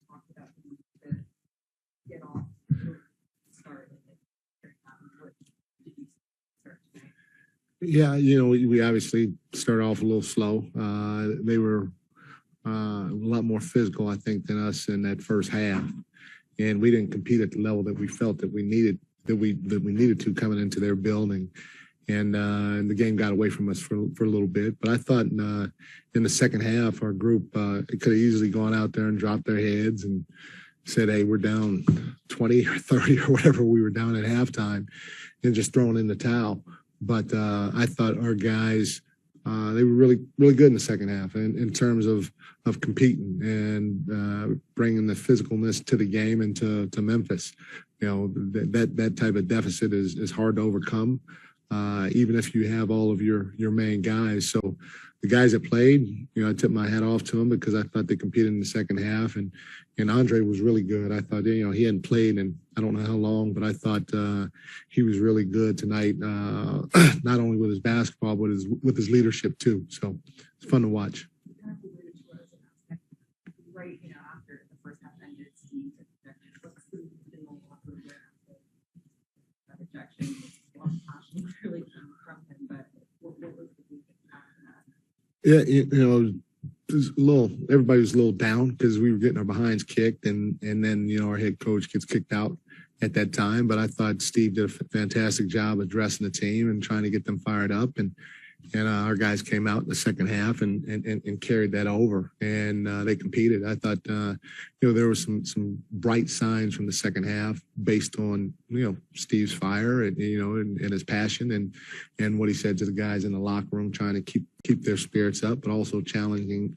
talked about the get off start. What did you start tonight? Yeah, we obviously started off a little slow. They were a lot more physical, I think, than us in that first half, and we didn't compete at the level that we felt that we needed to coming into their building. And the game got away from us for a little bit. But I thought in the second half, our group could have easily gone out there and dropped their heads and said, "Hey, we're down 20 or 30 or whatever we were down at halftime," and just thrown in the towel. But I thought our guys, they were really, really good in the second half in terms of competing and bringing the physicalness to the game and to Memphis. That type of deficit is hard to overcome, even if you have all of your main guys. So the guys that played, I tip my hat off to them because I thought they competed in the second half, and Andre was really good. I thought, he hadn't played in I don't know how long, but I thought he was really good tonight, not only with his basketball, but with his leadership too. So it's fun to watch. Right, after the first half ended, Steve what's the locker room that rejection, passion clearly came from him, but what was the weekend after that? Yeah, everybody was a little down because we were getting our behinds kicked, and then our head coach gets kicked out at that time. But I thought Steve did a fantastic job addressing the team and trying to get them fired up, and our guys came out in the second half and carried that over, and they competed. I thought there were some bright signs from the second half based on Steve's fire and and his passion and what he said to the guys in the locker room, trying to keep their spirits up, but also challenging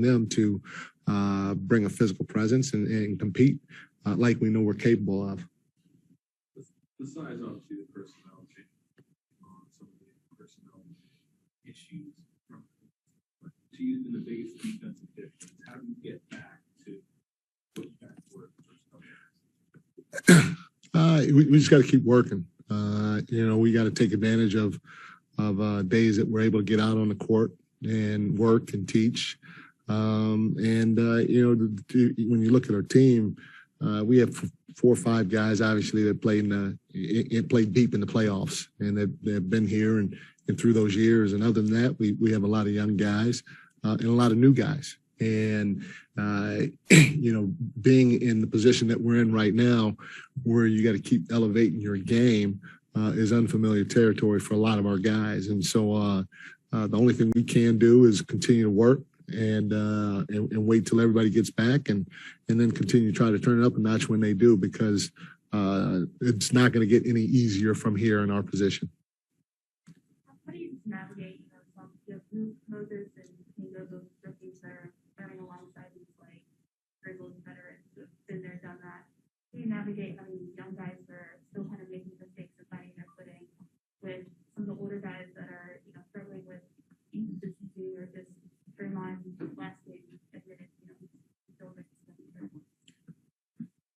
them to bring a physical presence and compete like we know we're capable of. Besides obviously the personnel change, some of the personnel issues to you in the biggest defensive difference, how do you get back to push back work? We just got to keep working. We got to take advantage of days that we're able to get out on the court and work and teach. When you look at our team, we have 4 or 5 guys obviously that played deep in the playoffs, and they've been here and through those years. And other than that, we have a lot of young guys and a lot of new guys. And being in the position that we're in right now, where you got to keep elevating your game, is unfamiliar territory for a lot of our guys. And so the only thing we can do is continue to work and wait till everybody gets back and then continue to try to turn it up a notch when they do, because it's not going to get any easier from here in our position. How do you navigate from the Moses and those rookies that are running alongside these dribbles veterans who've been there, done that? How do you navigate having young guys that are still kind of making mistakes and finding their footing with some of the older guys that are struggling with inconsistency or just Draymond last game admitted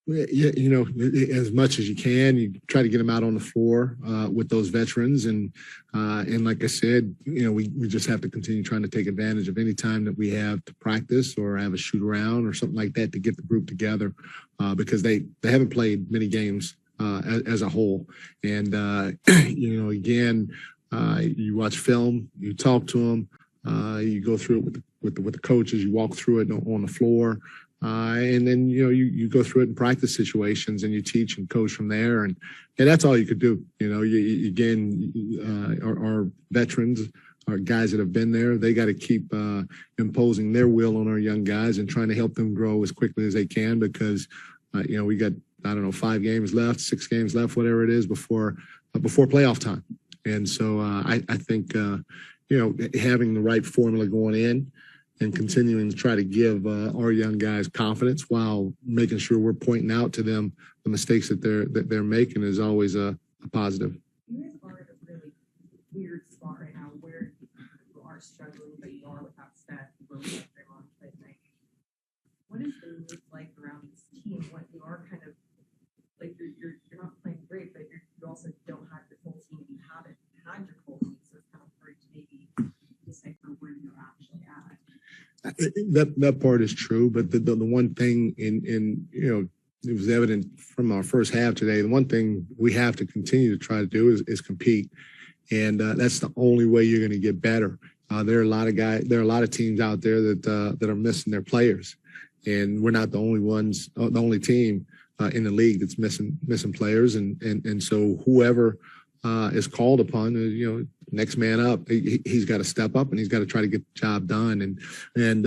as much as you can, you try to get them out on the floor with those veterans, and like I said, we just have to continue trying to take advantage of any time that we have to practice or have a shoot around or something like that to get the group together, because they haven't played many games as a whole, and again, you watch film, you talk to them, you go through it with the coaches, you walk through it on the floor. And then, you go through it in practice situations and you teach and coach from there. And that's all you could do. Our veterans, our guys that have been there, they got to keep imposing their will on our young guys and trying to help them grow as quickly as they can, because, we got, 5 games left, 6 games left, whatever it is before playoff time. And so I think, having the right formula going in and continuing to try to give our young guys confidence while making sure we're pointing out to them the mistakes that they're making is always a positive. You guys are in a really weird spot right now where you are struggling, but you are without Steph, where we have Draymond play tonight. What is the mood like around this team when you are kind of you're not playing great, but you also don't have your full team, you haven't had your full team, so it's kind of hard to maybe decipher where you're actually at. That part is true, but the one thing it was evident from our first half today. The one thing we have to continue to try to do is compete, and that's the only way you're going to get better. There are a lot of teams out there that are missing their players, and we're not the only team in the league that's missing players, and so whoever is called upon, next man up, he's got to step up and he's got to try to get the job done, and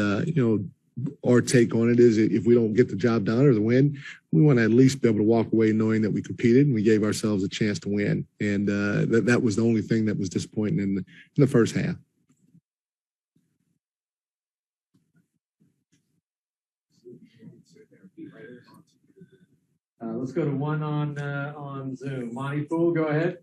our take on it is if we don't get the job done or the win, we want to at least be able to walk away knowing that we competed and we gave ourselves a chance to win. And that was the only thing that was disappointing in the first half. Let's go to one on Zoom. Monty Poole, go ahead.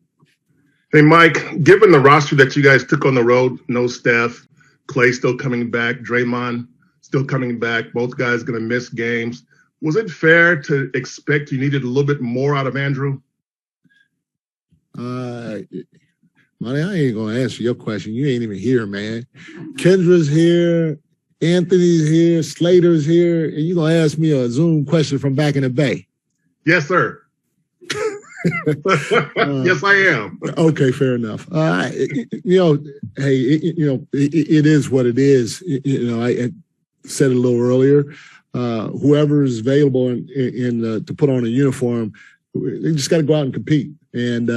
Hey, Mike, given the roster that you guys took on the road, no Steph, Clay still coming back, Draymond still coming back, both guys going to miss games. Was it fair to expect you needed a little bit more out of Andrew? Monty, I ain't going to answer your question. You ain't even here, man. Kendra's here. Anthony's here. Slater's here. And you going to ask me a Zoom question from back in the Bay? Yes, sir. Yes, I am. Okay, fair enough. It is what it is. I said it a little earlier. Whoever is available to put on a uniform, they just got to go out and compete. And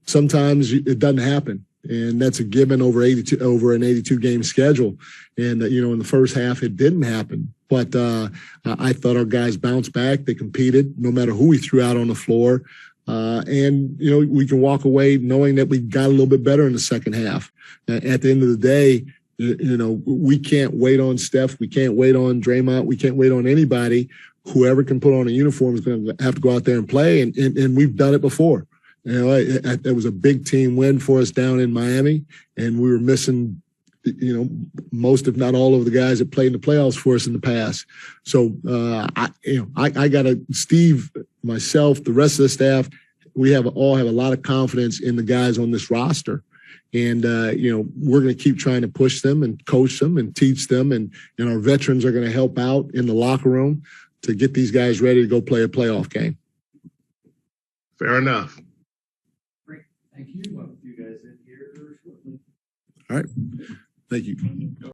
sometimes it doesn't happen, and that's a given over an 82 game schedule. And in the first half it didn't happen, but I thought our guys bounced back. They competed no matter who we threw out on the floor. And we can walk away knowing that we got a little bit better in the second half. At the end of the day, we can't wait on Steph. We can't wait on Draymond. We can't wait on anybody. Whoever can put on a uniform is going to have to go out there and play. And we've done it before. It was a big team win for us down in Miami, and we were missing, most, if not all, of the guys that played in the playoffs for us in the past. So, I got Steve, myself, the rest of the staff, we all have a lot of confidence in the guys on this roster. And, we're going to keep trying to push them and coach them and teach them. And our veterans are going to help out in the locker room to get these guys ready to go play a playoff game. Fair enough. Great. Thank you. Well, you guys in here shortly. All right. Thank you.